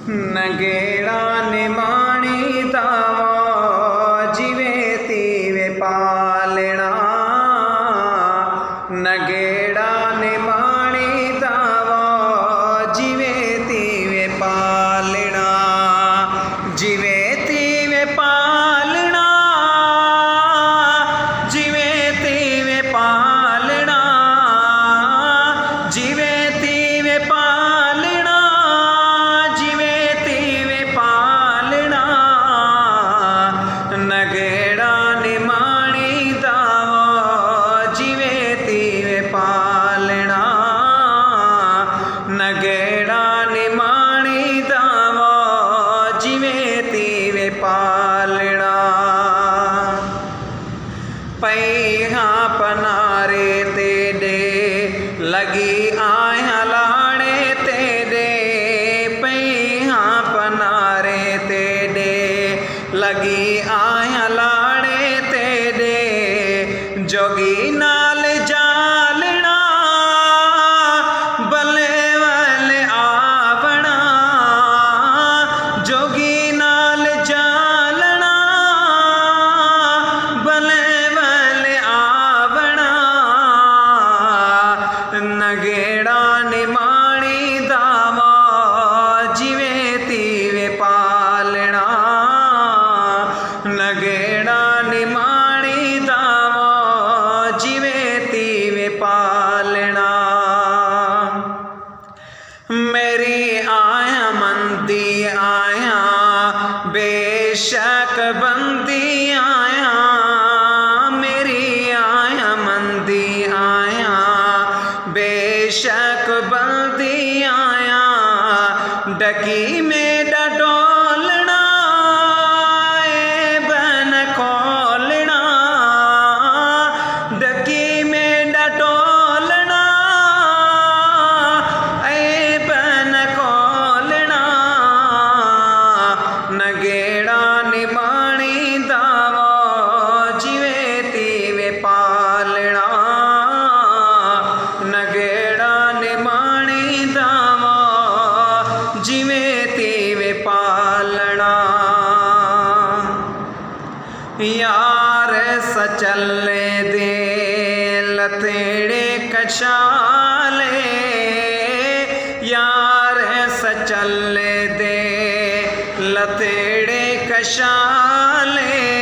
नगेड़ा निमाणी तावो जीवे तीवे पालना। नगेड़ा निमाणी तावो जीवे तीवे पालना। जीवे तीवे पालना, जीवे तीवे पालना, जीवे तीवे पालना, जीवे तीवे पालना। नगेड़ा निमाणी तावो जीवे तीवे पालना। नगेड़ा निमाणी तावो जीवे तीवे पालना। पैहा पनारे तेडे लगी आया लाड़े तेडे। पैहा पनारे तेडे लगी आया लाड़े तेडे। जोगी नाल जालना बल्ले वाले आवना। जोगी नाल जालना बल्ले वाले आवना। नगेड़ा निमाणी तावो जीवे तीवे पालना। नगेड़ा निमाणी तावो जीवे तीवे पालना। मेरी आया मंदी आया बेशक बंदी आया। मेरी आया मंदी आया बेशक बंदी आया। डकी में डटोलना ए बन खोलना। डकी में डटोलना ए बन खोलना। नगेड़ा निमाणी तावो जीवे तीवे पालना। नगेड़ा निमाणी तावो जीवे तीवे पालना। यार सचले दे लतेड़े कशाले। यार सचले दे लतेड़े कशाले।